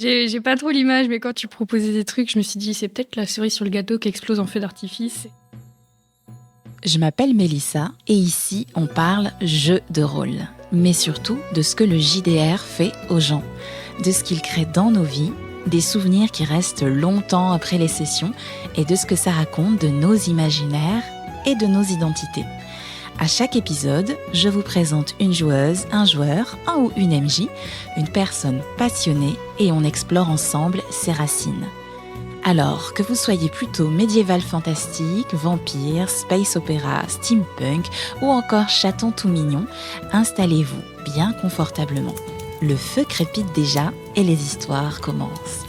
J'ai pas trop l'image, mais quand tu proposais des trucs, je me suis dit, c'est peut-être la cerise sur le gâteau qui explose en feu d'artifice. Je m'appelle Mélissa et ici on parle jeu de rôle, mais surtout de ce que le JDR fait aux gens, de ce qu'il crée dans nos vies, des souvenirs qui restent longtemps après les sessions et de ce que ça raconte de nos imaginaires et de nos identités. À chaque épisode, je vous présente une joueuse, un joueur, un ou une MJ, une personne passionnée et on explore ensemble ses racines. Alors, que vous soyez plutôt médiéval fantastique, vampire, space opéra, steampunk ou encore chaton tout mignon, installez-vous bien confortablement. Le feu crépite déjà et les histoires commencent.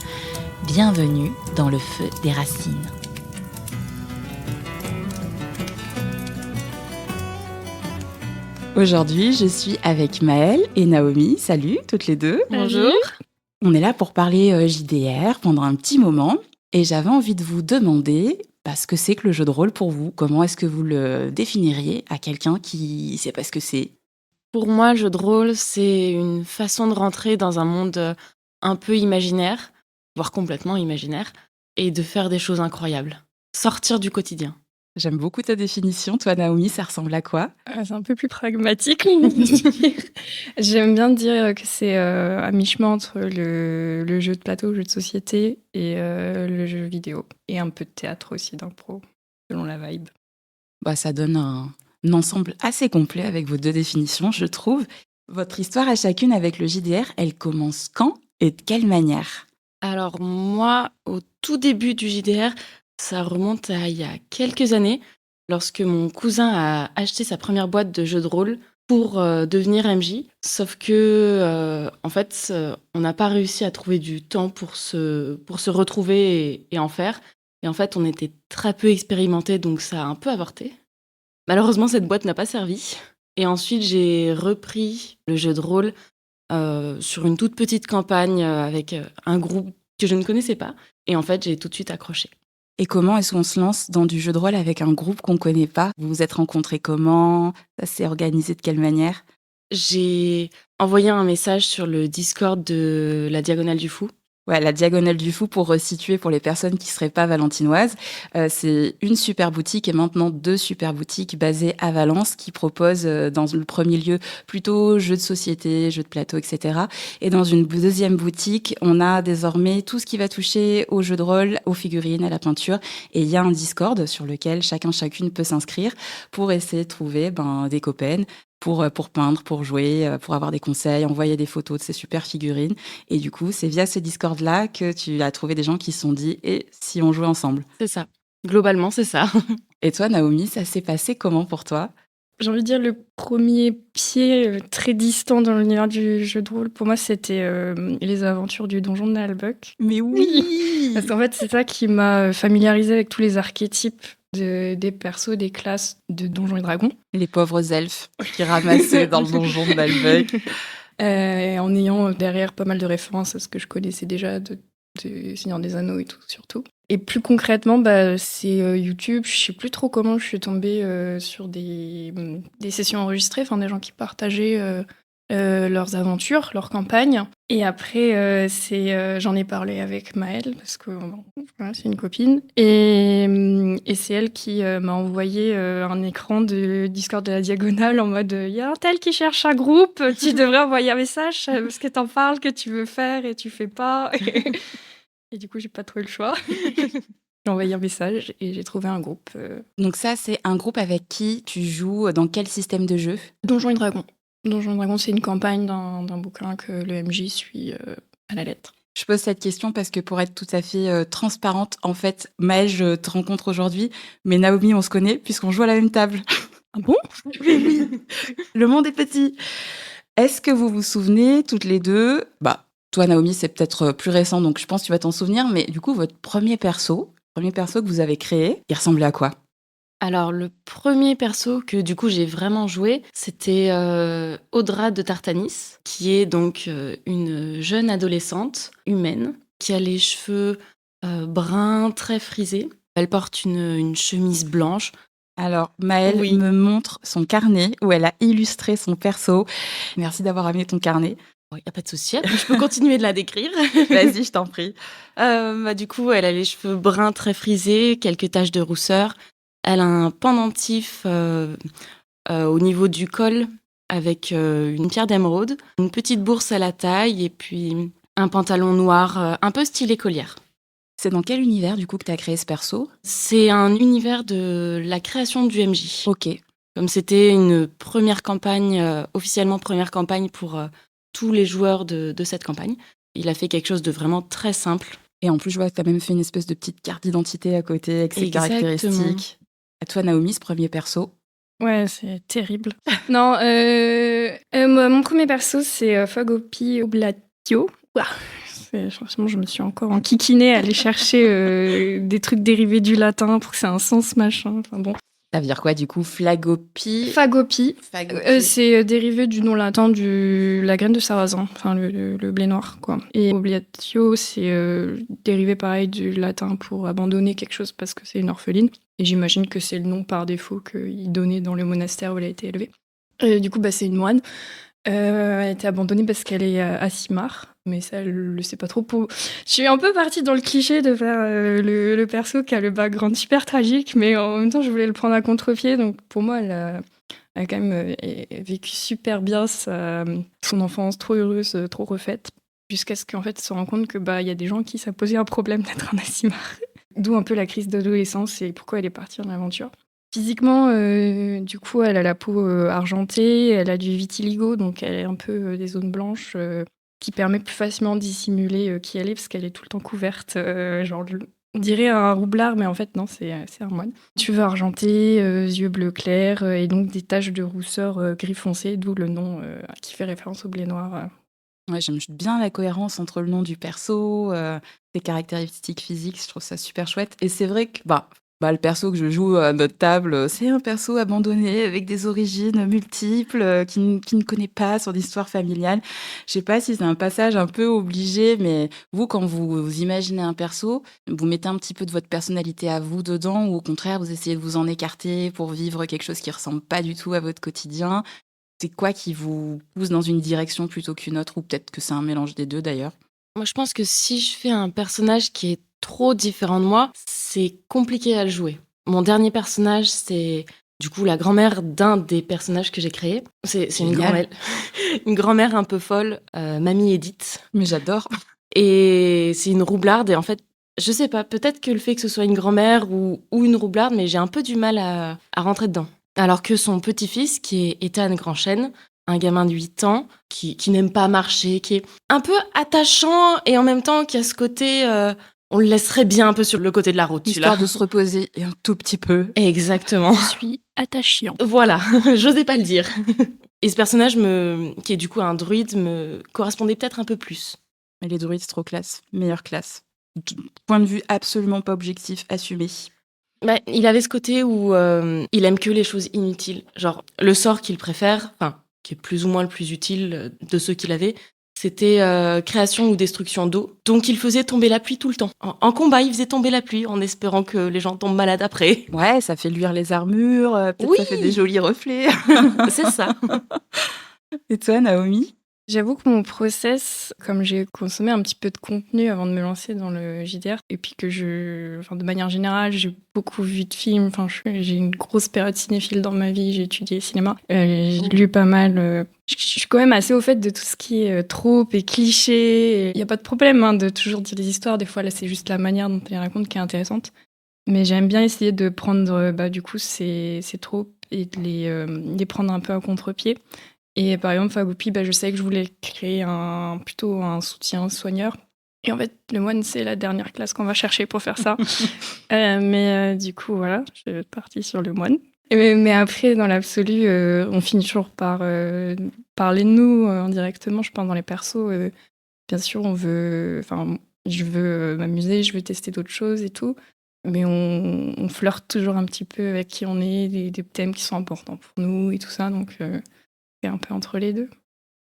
Bienvenue dans le feu des racines. Aujourd'hui, je suis avec Maëlle et Naomi. Salut toutes les deux. Bonjour. On est là pour parler JDR pendant un petit moment. Et j'avais envie de vous demander ce que c'est que le jeu de rôle pour vous. Comment est-ce que vous le définiriez à quelqu'un qui ne sait pas ce que c'est? Pour moi, le jeu de rôle, c'est une façon de rentrer dans un monde un peu imaginaire, voire complètement imaginaire, et de faire des choses incroyables. Sortir du quotidien. J'aime beaucoup ta définition. Toi, Naomi, ça ressemble à quoi? C'est un peu plus pragmatique, on va dire. J'aime bien dire que c'est à mi-chemin entre le jeu de plateau, le jeu de société et le jeu vidéo. Et un peu de théâtre aussi, d'impro, selon la vibe. Ça donne un ensemble assez complet avec vos deux définitions, je trouve. Votre histoire à chacune avec le JDR, elle commence quand et de quelle manière? Alors moi, au tout début du JDR, ça remonte à il y a quelques années, lorsque mon cousin a acheté sa première boîte de jeux de rôle pour devenir MJ. Sauf que, en fait, on n'a pas réussi à trouver du temps pour se retrouver et en faire. Et en fait, on était très peu expérimentés, donc ça a un peu avorté. Malheureusement, cette boîte n'a pas servi. Et ensuite, j'ai repris le jeu de rôle sur une toute petite campagne avec un groupe que je ne connaissais pas. Et en fait, j'ai tout de suite accroché. Et comment est-ce qu'on se lance dans du jeu de rôle avec un groupe qu'on ne connaît pas? Vous vous êtes rencontrés comment? Ça s'est organisé de quelle manière? J'ai envoyé un message sur le Discord de la Diagonale du Fou. Ouais, la Diagonale du Fou, pour resituer pour les personnes qui ne seraient pas valentinoises, c'est une super boutique et maintenant 2 super boutiques basées à Valence qui proposent, dans le premier lieu, plutôt jeux de société, jeux de plateau, etc. Et dans une deuxième boutique, on a désormais tout ce qui va toucher aux jeux de rôle, aux figurines, à la peinture. Et il y a un Discord sur lequel chacune peut s'inscrire pour essayer de trouver des copains pour peindre, pour jouer, pour avoir des conseils, envoyer des photos de ces super figurines. Et du coup, c'est via ce Discord-là que tu as trouvé des gens qui se sont dit « Et si on jouait ensemble ?» C'est ça. Globalement, c'est ça. Et toi, Naomi, ça s'est passé comment pour toi? J'ai envie de dire le premier pied très distant dans l'univers du jeu de rôle, pour moi, c'était les aventures du donjon de Nalbuck. Mais oui! Parce qu'en fait, c'est ça qui m'a familiarisée avec tous les archétypes des persos, des classes de Donjons et Dragons. Les pauvres elfes qui ramassaient dans le donjon de Nalbuck. En ayant derrière pas mal de références à ce que je connaissais déjà de Seigneur des Anneaux et tout, surtout. Et plus concrètement, c'est YouTube. Je sais plus trop comment je suis tombée sur des sessions enregistrées, des gens qui partageaient leurs aventures, leurs campagnes. Et après, j'en ai parlé avec Maëlle, parce que voilà, c'est une copine. Et c'est elle qui m'a envoyé un écran de Discord de la Diagonale en mode « Il y a un tel qui cherche un groupe, tu devrais envoyer un message parce que t'en parles, que tu veux faire et tu fais pas. » Et du coup, j'ai pas trouvé le choix. J'ai envoyé un message et j'ai trouvé un groupe. Donc ça, c'est un groupe avec qui tu joues dans quel système de jeu? Donjons et Dragons. Donjons et Dragons, c'est une campagne d'un bouquin que le MJ suit à la lettre. Je pose cette question parce que pour être tout à fait transparente, en fait, Maëlle, je te rencontre aujourd'hui, mais Naomi, on se connaît puisqu'on joue à la même table. Ah bon? Oui. Le monde est petit. Est-ce que vous vous souvenez toutes les deux? Toi, Naomi, c'est peut-être plus récent, donc je pense que tu vas t'en souvenir, mais du coup, votre premier perso que vous avez créé, il ressemblait à quoi? Alors, le premier perso que du coup j'ai vraiment joué, c'était Audra de Tartanis, qui est donc une jeune adolescente humaine qui a les cheveux bruns, très frisés. Elle porte une chemise blanche. Alors, Maëlle me montre son carnet où elle a illustré son perso. Merci d'avoir amené ton carnet. Il n'y a pas de souci, je peux continuer de la décrire. Vas-y, je t'en prie. Du coup, elle a les cheveux bruns très frisés, quelques taches de rousseur. Elle a un pendentif au niveau du col avec une pierre d'émeraude, une petite bourse à la taille et puis un pantalon noir un peu style écolière. C'est dans quel univers, du coup, que tu as créé ce perso? C'est un univers de la création du MJ. Ok. Comme c'était une première campagne, officiellement première campagne pour tous les joueurs de cette campagne, il a fait quelque chose de vraiment très simple. Et en plus, je vois que tu as même fait une espèce de petite carte d'identité à côté avec ses Exactement. caractéristiques. À toi, Naomi, ce premier perso? Ouais, c'est terrible. Non, mon premier perso, c'est Fagopi Oblatio. Ouah, franchement, je me suis encore enquiquinée à aller chercher des trucs dérivés du latin pour que ça ait un sens, machin. Enfin bon. Ça veut dire quoi, du coup? Flagopie? Fagopi, c'est dérivé du nom latin de la graine de sarrasin, enfin le blé noir, quoi. Et Oblatio, c'est dérivé pareil du latin pour abandonner quelque chose parce que c'est une orpheline. Et j'imagine que c'est le nom par défaut qu'il donnait dans le monastère où elle a été élevée. Et du coup, c'est une moine. Elle a été abandonnée parce qu'elle est à Simar. Mais ça, elle le sait pas trop. Je suis un peu partie dans le cliché de faire le perso qui a le background super tragique, mais en même temps, je voulais le prendre à contre-pied. Donc pour moi, elle a quand même vécu super bien son enfance, trop heureuse, trop refaite. Jusqu'à ce qu'en fait, elle se rende compte que y a des gens qui ça posait un problème d'être un Asimar. D'où un peu la crise d'adolescence et pourquoi elle est partie en aventure. Physiquement, du coup, elle a la peau argentée, elle a du vitiligo, donc elle a un peu des zones blanches qui permet plus facilement de dissimuler qui elle est, parce qu'elle est tout le temps couverte. On dirait un roublard, mais en fait, non, c'est un moine. Cheveux argentés, yeux bleu clair, et donc des taches de rousseur gris foncé, d'où le nom qui fait référence au blé noir. Ouais, j'aime bien la cohérence entre le nom du perso, ses caractéristiques physiques, je trouve ça super chouette. Et c'est vrai que le perso que je joue à notre table, c'est un perso abandonné avec des origines multiples, qui ne connaît pas son histoire familiale. Je sais pas si c'est un passage un peu obligé, mais vous, quand vous imaginez un perso, vous mettez un petit peu de votre personnalité à vous dedans, ou au contraire, vous essayez de vous en écarter pour vivre quelque chose qui ressemble pas du tout à votre quotidien. C'est quoi qui vous pousse dans une direction plutôt qu'une autre, ou peut-être que c'est un mélange des deux d'ailleurs? Moi, je pense que si je fais un personnage qui est trop différent de moi, c'est compliqué à le jouer. Mon dernier personnage, c'est du coup la grand-mère d'un des personnages que j'ai créé. C'est une grand-mère, une grand-mère un peu folle, Mamie Edith. Mais j'adore. Et c'est une roublarde. Et en fait, je sais pas, peut-être que le fait que ce soit une grand-mère ou une roublarde, mais j'ai un peu du mal à rentrer dedans. Alors que son petit-fils, qui est Ethan Grandchêne, un gamin de 8 ans, qui n'aime pas marcher, qui est un peu attachant et en même temps qui a ce côté... on le laisserait bien un peu sur le côté de la route, Histoire de se reposer et un tout petit peu. Exactement. Je suis attachant. Voilà, j'osais pas le dire. Et ce personnage, qui est du coup un druide, me correspondait peut-être un peu plus. Mais les druides, c'est trop classe. Meilleure classe. Point de vue absolument pas objectif, assumé. Il avait ce côté où il aime que les choses inutiles. Genre, le sort qu'il préfère, qui est plus ou moins le plus utile de ceux qu'il avait, c'était création ou destruction d'eau. Donc il faisait tomber la pluie tout le temps. En combat, il faisait tomber la pluie en espérant que les gens tombent malades après. Ouais, ça fait luire les armures, peut-être Oui. Ça fait des jolis reflets. C'est ça. Et toi, Naomi? J'avoue que mon process, comme j'ai consommé un petit peu de contenu avant de me lancer dans le JDR, et puis que de manière générale, j'ai beaucoup vu de films, j'ai une grosse période cinéphile dans ma vie, j'ai étudié le cinéma, j'ai lu pas mal. Je suis quand même assez au fait de tout ce qui est trope et cliché. Il n'y a pas de problème de toujours dire des histoires, des fois là c'est juste la manière dont elle raconte qui est intéressante. Mais j'aime bien essayer de prendre du coup ces tropes et de les prendre un peu à contre-pied. Et par exemple, Fagopi, je savais que je voulais créer plutôt un soutien soigneur. Et en fait, le moine, c'est la dernière classe qu'on va chercher pour faire ça. Mais du coup, voilà, je suis partie sur le moine. Mais après, dans l'absolu, on finit toujours par parler de nous indirectement, je pense, dans les persos. Bien sûr, je veux m'amuser, je veux tester d'autres choses et tout. Mais on flirte toujours un petit peu avec qui on est, des thèmes qui sont importants pour nous et tout ça. Donc... un peu entre les deux.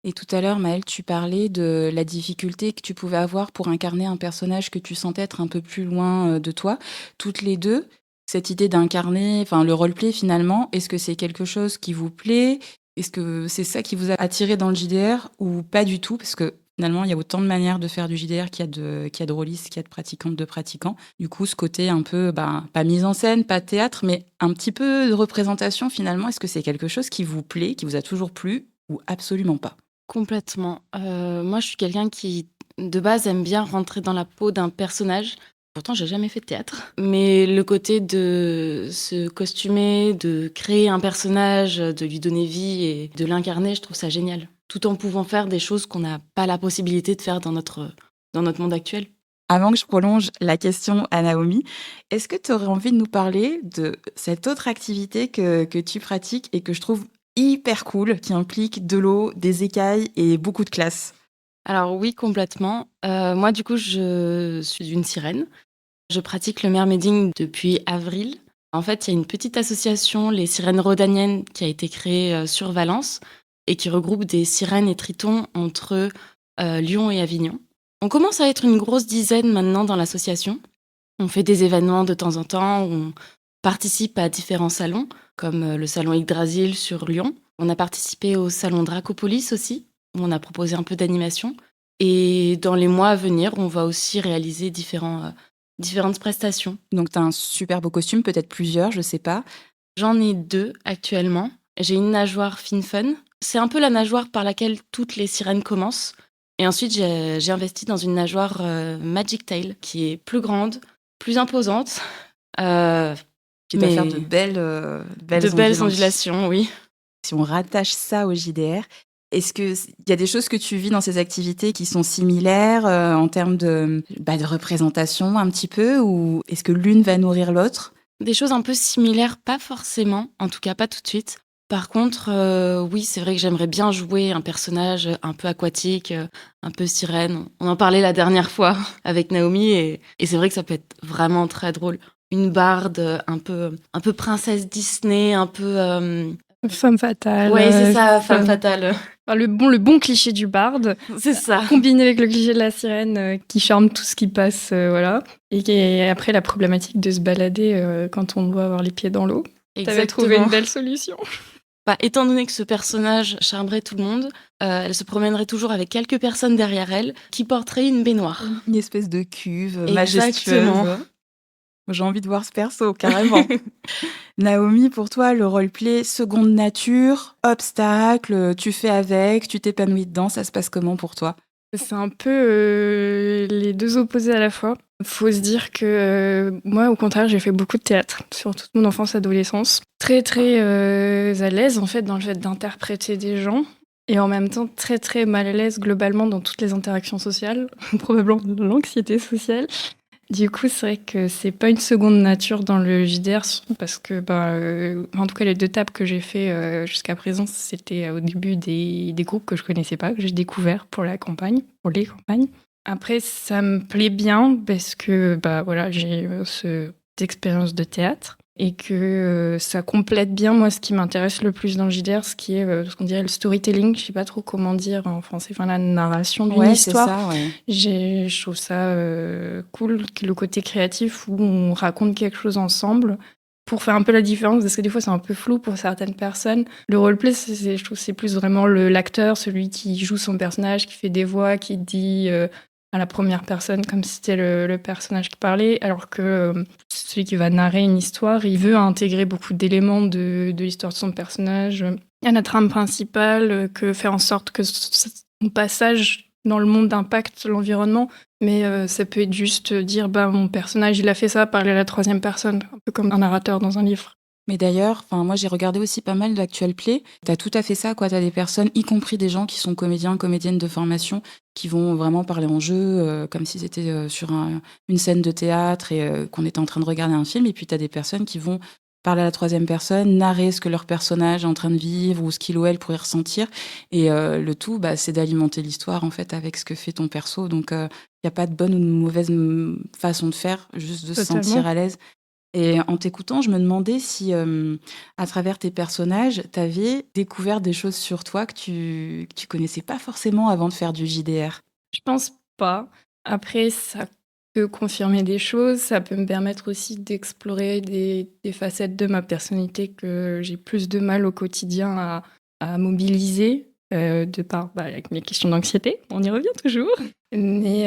Et tout à l'heure, Maëlle, tu parlais de la difficulté que tu pouvais avoir pour incarner un personnage que tu sentais être un peu plus loin de toi. Toutes les deux, cette idée d'incarner, le roleplay finalement, est-ce que c'est quelque chose qui vous plaît ? Est-ce que c'est ça qui vous a attiré dans le JDR ou pas du tout? Parce que finalement, il y a autant de manières de faire du JDR qu'il y a de rôlistes, qu'il y a de pratiquantes, de pratiquants. Du coup, ce côté un peu, pas mise en scène, pas théâtre, mais un petit peu de représentation finalement, est-ce que c'est quelque chose qui vous plaît, qui vous a toujours plu ou absolument pas? Complètement. Moi, je suis quelqu'un qui, de base, aime bien rentrer dans la peau d'un personnage. Pourtant, j'ai jamais fait de théâtre. Mais le côté de se costumer, de créer un personnage, de lui donner vie et de l'incarner, je trouve ça génial. Tout en pouvant faire des choses qu'on n'a pas la possibilité de faire dans notre monde actuel. Avant que je prolonge la question à Naomi, est-ce que tu aurais envie de nous parler de cette autre activité que tu pratiques et que je trouve hyper cool, qui implique de l'eau, des écailles et beaucoup de classe? Alors oui, complètement. Moi, du coup, je suis une sirène. Je pratique le mermaiding depuis avril. En fait, il y a une petite association, les Sirènes Rhodaniennes, qui a été créée sur Valence et qui regroupe des sirènes et tritons entre Lyon et Avignon. On commence à être une grosse dizaine maintenant dans l'association. On fait des événements de temps en temps, on participe à différents salons, comme le salon Yggdrasil sur Lyon. On a participé au salon Dracopolis aussi, où on a proposé un peu d'animation. Et dans les mois à venir, on va aussi réaliser différentes prestations. Donc, tu as un super beau costume, peut-être plusieurs, je sais pas. J'en ai 2 actuellement. J'ai une nageoire Fin-Fun. C'est un peu la nageoire par laquelle toutes les sirènes commencent. Et ensuite, j'ai investi dans une nageoire Magic Tail, qui est plus grande, plus imposante. Qui doit faire Mais de belles de belles ondulations, oui. Si on rattache ça au JDR, est-ce qu'il y a des choses que tu vis dans ces activités qui sont similaires en termes de représentation un petit peu, ou est-ce que l'une va nourrir l'autre? Des choses un peu similaires, pas forcément, en tout cas pas tout de suite. Par contre, oui, c'est vrai que j'aimerais bien jouer un personnage un peu aquatique, un peu sirène. On en parlait la dernière fois avec Naomi et c'est vrai que ça peut être vraiment très drôle. Une barde un peu princesse Disney, un peu... Femme fatale. Ouais, c'est ça, femme fatale. Enfin, le bon cliché du barde, C'est ça. combiné avec le cliché de la sirène qui charme tout ce qui passe, voilà. Et après, la problématique de se balader quand on doit avoir les pieds dans l'eau. T'avais trouvé une belle solution. Bah, étant donné que ce personnage charmerait tout le monde, elle se promènerait toujours avec quelques personnes derrière elle qui porteraient une baignoire. Une espèce de cuve Exactement. majestueuse. J'ai envie de voir ce perso, carrément. Naomi, pour toi, le roleplay, seconde nature, obstacle, tu fais avec, tu t'épanouis dedans, ça se passe comment pour toi? C'est un peu les deux opposés à la fois. Faut se dire que moi, au contraire, j'ai fait beaucoup de théâtre, sur toute mon enfance, adolescence. Très, très à l'aise, en fait, dans le fait d'interpréter des gens. Et en même temps, très, très mal à l'aise, globalement, dans toutes les interactions sociales. Probablement de l'anxiété sociale. Du coup, c'est vrai que c'est pas une seconde nature dans le JDR, parce que, en tout cas, les 2 tables que j'ai fait jusqu'à présent, c'était au début des groupes que je connaissais pas, que j'ai découvert pour les campagnes. Après, ça me plaît bien parce que, voilà, j'ai cette expérience de théâtre et que ça complète bien, moi, ce qui m'intéresse le plus dans le JDR, ce qui est ce qu'on dirait le storytelling, je sais pas trop comment dire en français, enfin la narration d'une histoire. C'est ça, ouais. Je trouve ça cool, le côté créatif où on raconte quelque chose ensemble pour faire un peu la différence, parce que des fois c'est un peu flou pour certaines personnes. Le roleplay, je trouve que c'est plus vraiment l'acteur, celui qui joue son personnage, qui fait des voix, qui dit à la première personne comme si c'était le personnage qui parlait, alors que celui qui va narrer une histoire, il veut intégrer beaucoup d'éléments de l'histoire de son personnage à la trame principale, que faire en sorte que son passage dans le monde impacte l'environnement, mais ça peut être juste dire mon personnage il a fait ça, parler à la troisième personne, un peu comme un narrateur dans un livre. Mais d'ailleurs, moi j'ai regardé aussi pas mal d'actual play. T'as tout à fait ça, quoi. T'as des personnes, y compris des gens qui sont comédiens, comédiennes de formation, qui vont vraiment parler en jeu, comme si c'était sur une scène de théâtre et qu'on était en train de regarder un film. Et puis t'as des personnes qui vont parler à la troisième personne, narrer ce que leur personnage est en train de vivre ou ce qu'il ou elle pourrait ressentir. Et le tout, c'est d'alimenter l'histoire en fait avec ce que fait ton perso. Donc il n'y a pas de bonne ou de mauvaise façon de faire, juste de se sentir à l'aise. Et en t'écoutant, je me demandais si, à travers tes personnages, tu avais découvert des choses sur toi que tu connaissais pas forcément avant de faire du JDR. Je pense pas. Après, ça peut confirmer des choses, ça peut me permettre aussi d'explorer des facettes de ma personnalité que j'ai plus de mal au quotidien à mobiliser, de par, avec mes questions d'anxiété, on y revient toujours. Mais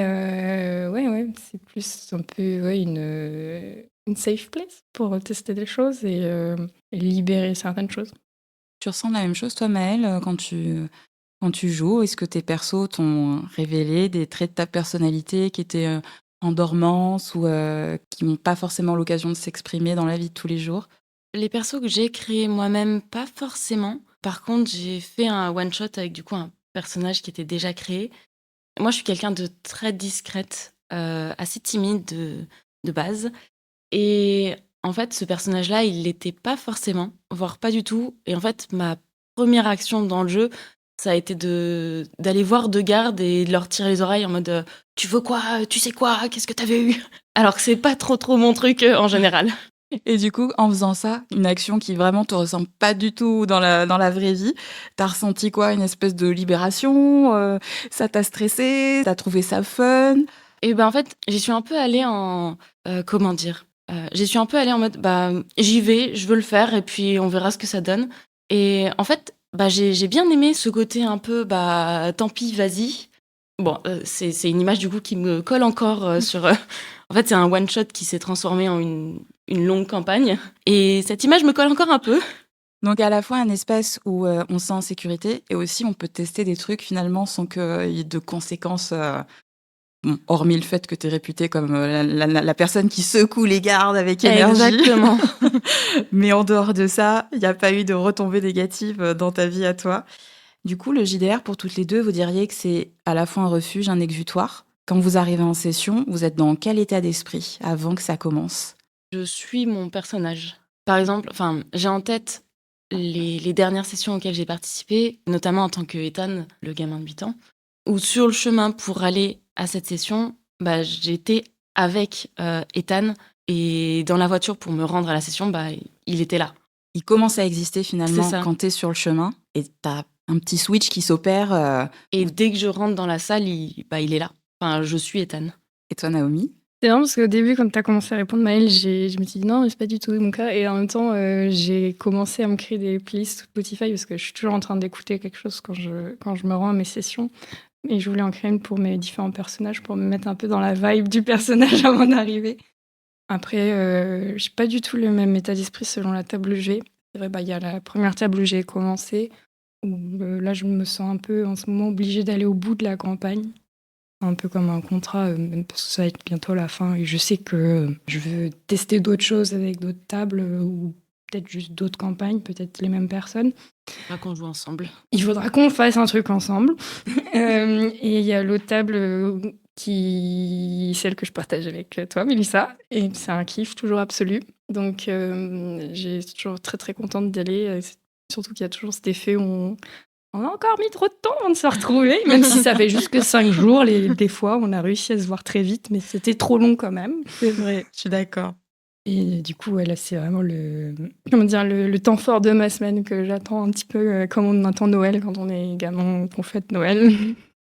ouais, c'est plus un peu une safe place pour tester des choses et libérer certaines choses. Tu ressens la même chose, toi, Maëlle, quand tu joues? Est-ce que tes persos t'ont révélé des traits de ta personnalité qui étaient, en dormance ou qui n'ont pas forcément l'occasion de s'exprimer dans la vie de tous les jours? Les persos que j'ai créés moi-même, pas forcément. Par contre, j'ai fait un one shot avec du coup un personnage qui était déjà créé. Moi, je suis quelqu'un de très discrète, assez timide de base. Et en fait, ce personnage-là, il l'était pas forcément, voire pas du tout. Et en fait, ma première action dans le jeu, ça a été d'aller voir 2 gardes et de leur tirer les oreilles en mode, «Tu veux quoi? Tu sais quoi? Qu'est-ce que t'avais eu?» Alors que c'est pas trop mon truc, en général. Et du coup, en faisant ça, une action qui vraiment te ressemble pas du tout dans la vraie vie, tu ressenti quoi? Une espèce de libération? Ça t'a stressé? Tu trouvé ça fun? Et ben, en fait, j'y suis un peu allée en, comment dire? J'y suis un peu allée en mode, bah, j'y vais, je veux le faire et puis on verra ce que ça donne. Et en fait, bah, j'ai bien aimé ce côté un peu, bah, tant pis, vas-y. Bon, c'est une image du coup qui me colle encore, sur, en fait, c'est un one shot qui s'est transformé en une longue campagne et cette image me colle encore un peu. Donc à la fois un espace où, on se sent en sécurité et aussi on peut tester des trucs finalement sans qu'il y ait de conséquences, bon, hormis le fait que tu es réputée comme, la personne qui secoue les gardes avec énergie. Exactement. Mais en dehors de ça, il y a pas eu de retombées négatives, dans ta vie à toi. Du coup, le JDR pour toutes les 2, vous diriez que c'est à la fois un refuge, un exutoire? Quand vous arrivez en session, vous êtes dans quel état d'esprit avant que ça commence? Je suis mon personnage. Par exemple, enfin, j'ai en tête les dernières sessions auxquelles j'ai participé, notamment en tant que Ethan, le gamin de 8 ans, où sur le chemin pour aller à cette session, bah, j'étais avec Ethan et dans la voiture pour me rendre à la session, bah, il était là. Il commence à exister C'est finalement ça. quand tu es sur le chemin et tu as un petit switch qui s'opère, Et dès que je rentre dans la salle, il est là. Enfin, je suis Ethan. et toi Naomi? C'est marrant parce qu'au début, quand tu as commencé à répondre, Maëlle, je me suis dit non, mais c'est pas du tout mon cas. Et en même temps, j'ai commencé à me créer des playlists Spotify parce que je suis toujours en train d'écouter quelque chose quand je me rends à mes sessions. Et je voulais en créer une pour mes différents personnages, pour me mettre un peu dans la vibe du personnage avant d'arriver. Après, j'ai pas du tout le même état d'esprit selon la table où je vais. C'est vrai, il y a la première table où j'ai commencé, où là, je me sens un peu en ce moment obligée d'aller au bout de la campagne. Un peu comme un contrat, même parce que ça va être bientôt la fin et je sais que je veux tester d'autres choses avec d'autres tables ou peut-être juste d'autres campagnes, peut-être les mêmes personnes. Pas qu'on joue ensemble. Il faudra qu'on fasse un truc ensemble. Et il y a l'autre table celle que je partage avec toi, Mélissa, et c'est un kiff toujours absolu. Donc j'ai toujours très très contente d'y aller. Surtout qu'il y a toujours cet effet où on a encore mis trop de temps avant de se retrouver, même si ça fait juste que 5 jours. Des fois, on a réussi à se voir très vite, mais c'était trop long quand même. C'est vrai, je suis d'accord. Et du coup, là, c'est vraiment le temps fort de ma semaine que j'attends un petit peu comme on attend Noël quand on est gamin, qu'on fête Noël.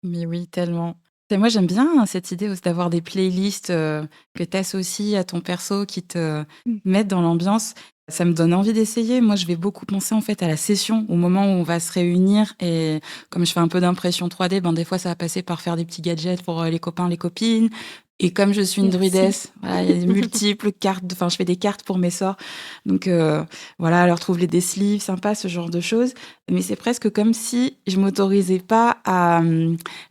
Mais oui, tellement. Et moi, j'aime bien cette idée aussi d'avoir des playlists que tu associes à ton perso qui te mettent dans l'ambiance. Ça me donne envie d'essayer. Moi, je vais beaucoup penser en fait à la session, au moment où on va se réunir. Et comme je fais un peu d'impression 3D, ben, des fois, ça va passer par faire des petits gadgets pour les copains, les copines. Et comme je suis une Merci. druidesse, voilà, il y a des multiples cartes. Enfin, je fais des cartes pour mes sorts. Donc, voilà, leur trouver des sleeves sympas, ce genre de choses. Mais c'est presque comme si je m'autorisais pas à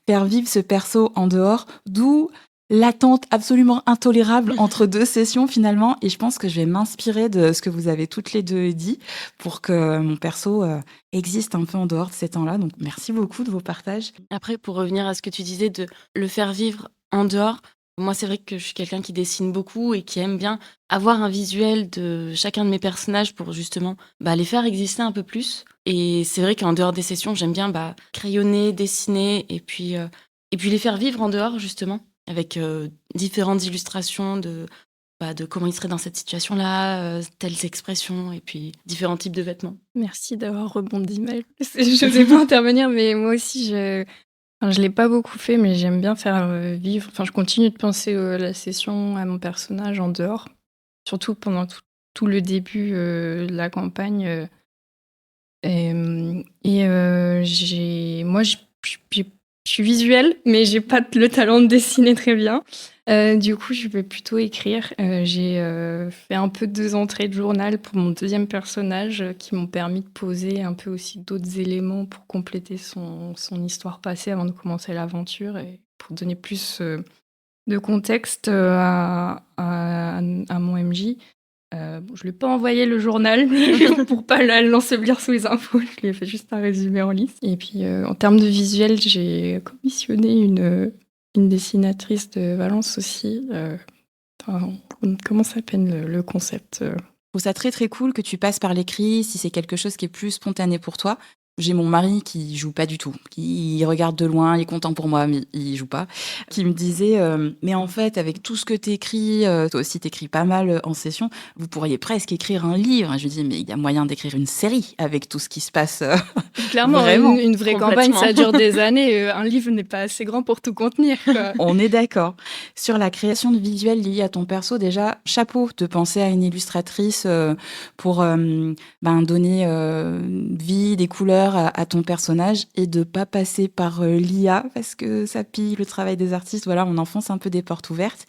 faire vivre ce perso en dehors, d'où l'attente absolument intolérable entre 2 sessions finalement. Et je pense que je vais m'inspirer de ce que vous avez toutes les 2 dit pour que mon perso existe un peu en dehors de ces temps-là. Donc merci beaucoup de vos partages. Après, pour revenir à ce que tu disais de le faire vivre en dehors, moi, c'est vrai que je suis quelqu'un qui dessine beaucoup et qui aime bien avoir un visuel de chacun de mes personnages pour justement les faire exister un peu plus. Et c'est vrai qu'en dehors des sessions, j'aime bien crayonner, dessiner et puis les faire vivre en dehors justement avec différentes illustrations de comment ils seraient dans cette situation-là, telles expressions et puis différents types de vêtements. Merci d'avoir rebondi, Maëlle. Je n'osais pas intervenir, mais moi aussi, je l'ai pas beaucoup fait, mais j'aime bien faire vivre. Enfin, je continue de penser à la session, à mon personnage en dehors. Surtout pendant tout le début de la campagne. Moi, je suis visuelle, mais j'ai pas le talent de dessiner très bien. Du coup, je vais plutôt écrire. J'ai fait un peu 2 entrées de journal pour mon deuxième personnage qui m'ont permis de poser un peu aussi d'autres éléments pour compléter son histoire passée avant de commencer l'aventure et pour donner plus de contexte à mon MJ. Je lui ai pas envoyé le journal pour pas l'ensevelir sous les infos. Je lui ai fait juste un résumé en lice. Et puis, en termes de visuel, j'ai commissionné une dessinatrice de Valence aussi. Comment s'appelle le concept Je trouve ça très très cool que tu passes par l'écrit, si c'est quelque chose qui est plus spontané pour toi. J'ai mon mari qui joue pas du tout, qui regarde de loin, il est content pour moi, mais il joue pas, qui me disait mais en fait avec tout ce que t'écris, toi aussi t'écris pas mal en session, vous pourriez presque écrire un livre. Et je lui dis mais il y a moyen d'écrire une série avec tout ce qui se passe. Clairement, Vraiment, une vraie campagne, ça dure des années. Un livre n'est pas assez grand pour tout contenir, quoi. On est d'accord. Sur la création de visuels liés à ton perso, déjà, chapeau de penser à une illustratrice pour donner vie, des couleurs à ton personnage et de pas passer par l'IA parce que ça pille le travail des artistes. Voilà, on enfonce un peu des portes ouvertes.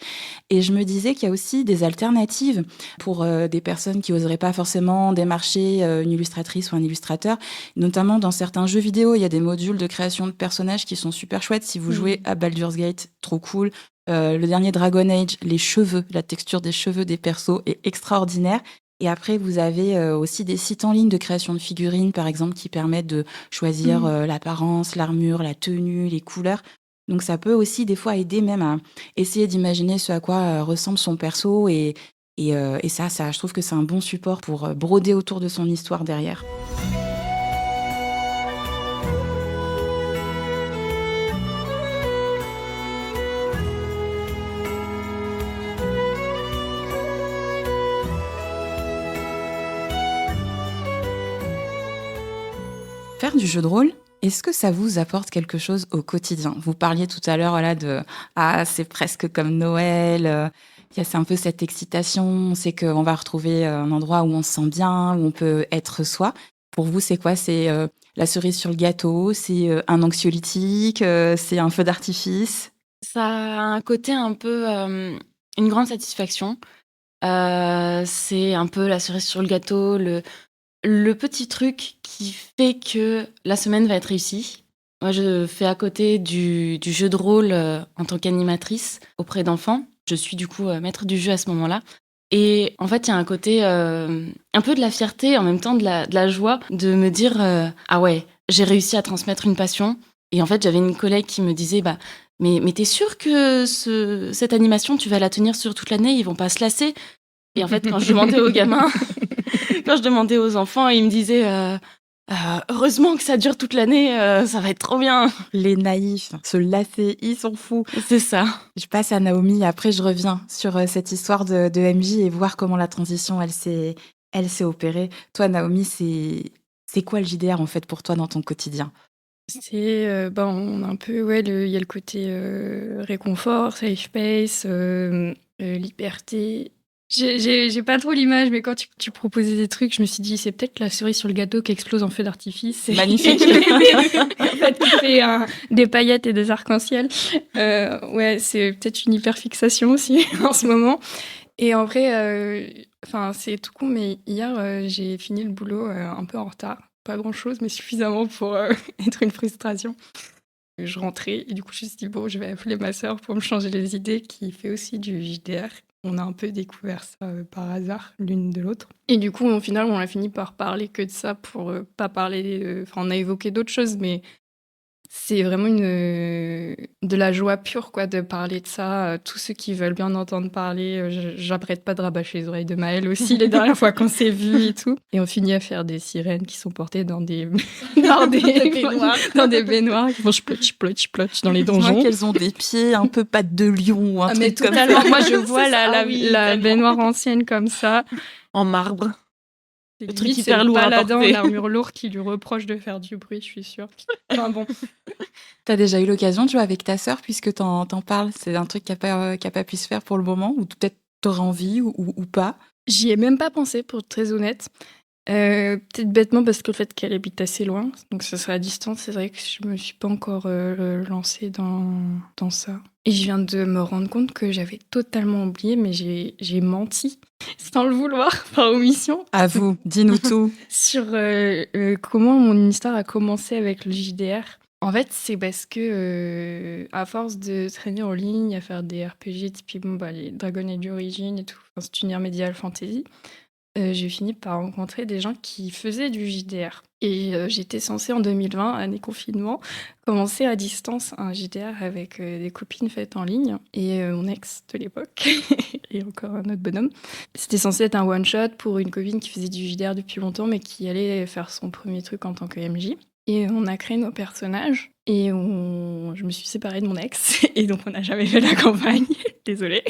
Et je me disais qu'il y a aussi des alternatives pour des personnes qui oseraient pas forcément démarcher une illustratrice ou un illustrateur. Notamment dans certains jeux vidéo, il y a des modules de création de personnages qui sont super chouettes. Si vous jouez à Baldur's Gate, trop cool. Le dernier Dragon Age, les cheveux, la texture des cheveux des persos est extraordinaire. Et après, vous avez aussi des sites en ligne de création de figurines, par exemple, qui permettent de choisir l'apparence, l'armure, la tenue, les couleurs. Donc ça peut aussi des fois aider même à essayer d'imaginer ce à quoi ressemble son perso. Et ça, je trouve que c'est un bon support pour broder autour de son histoire derrière. Faire du jeu de rôle, est-ce que ça vous apporte quelque chose au quotidien ? Vous parliez tout à l'heure de « Ah, c'est presque comme Noël ». C'est un peu cette excitation, on sait qu'on va retrouver un endroit où on se sent bien, où on peut être soi. Pour vous, c'est quoi ? C'est la cerise sur le gâteau ? C'est un anxiolytique ? C'est un feu d'artifice ? Ça a un côté un peu une grande satisfaction. C'est un peu la cerise sur le gâteau, le petit truc qui fait que la semaine va être réussie. Moi, je fais à côté du jeu de rôle en tant qu'animatrice auprès d'enfants. Je suis du coup maître du jeu à ce moment-là. Et en fait, il y a un côté un peu de la fierté, en même temps de la joie, de me dire ah ouais, j'ai réussi à transmettre une passion. Et en fait, j'avais une collègue qui me disait mais t'es sûre que cette animation, tu vas la tenir sur toute l'année, ils vont pas se lasser? Et en fait, quand je demandais aux gamins, quand je demandais aux enfants, ils me disaient heureusement que ça dure toute l'année, ça va être trop bien. Les naïfs, se lasser, ils sont fous. C'est ça. Je passe à Naomi, après je reviens sur cette histoire de MJ et voir comment la transition, elle s'est opérée. Toi, Naomi, c'est quoi le JDR en fait pour toi dans ton quotidien ? C'est on a un peu il y a le côté réconfort, safe space, liberté. J'ai pas trop l'image, mais quand tu proposais des trucs, je me suis dit c'est peut-être la cerise sur le gâteau qui explose en feu d'artifice. C'est magnifique. En fait, qui fait des paillettes et des arcs-en-ciel. C'est peut-être une hyperfixation aussi en ce moment. Et en vrai, c'est tout con, mais hier j'ai fini le boulot un peu en retard. Pas grand-chose, mais suffisamment pour être une frustration. Je rentrais et du coup, je me suis dit, bon, je vais appeler ma sœur pour me changer les idées, qui fait aussi du JDR. On a un peu découvert ça par hasard, l'une de l'autre. Et du coup, au final, on a fini par parler que de ça pour pas parler... on a évoqué d'autres choses, mais c'est vraiment de la joie pure, quoi, de parler de ça. Tous ceux qui veulent bien entendre parler, j'arrête pas de rabâcher les oreilles de Maëlle aussi, les dernières fois qu'on s'est vus et tout. Et on finit à faire des sirènes qui sont portées dans des baignoires. Dans des baignoires qui font splotch dans les donjons. Je vois qu'elles ont des pieds un peu pattes de lion ou un truc comme ça. Moi, je vois la baignoire ancienne comme ça. En marbre. Le truc hyper lourd à porter. L'armure lourde qui lui reproche de faire du bruit, je suis sûre. Enfin bon. T'as déjà eu l'occasion de jouer avec ta sœur puisque t'en parles? C'est un truc qui a pas pu se faire pour le moment ou peut-être t'auras envie ou pas? J'y ai même pas pensé, pour être très honnête. Peut-être bêtement parce que le fait qu'elle habite assez loin, donc ça serait à distance. C'est vrai que je me suis pas encore lancée dans ça. Et je viens de me rendre compte que j'avais totalement oublié, mais j'ai menti, sans le vouloir, par omission, À vous, dis-nous tout. sur comment mon histoire a commencé avec le JDR. En fait, c'est parce que, à force de traîner en ligne, à faire des RPG, typiquement les Dragon Age Origins et tout, enfin, cet univers médiéval fantasy, j'ai fini par rencontrer des gens qui faisaient du JDR. Et j'étais censée, en 2020, année confinement, commencer à distance un JDR avec des copines faites en ligne et mon ex de l'époque, et encore un autre bonhomme. C'était censé être un one-shot pour une copine qui faisait du JDR depuis longtemps, mais qui allait faire son premier truc en tant que MJ. Et on a créé nos personnages et je me suis séparée de mon ex et donc on n'a jamais fait la campagne. Désolée.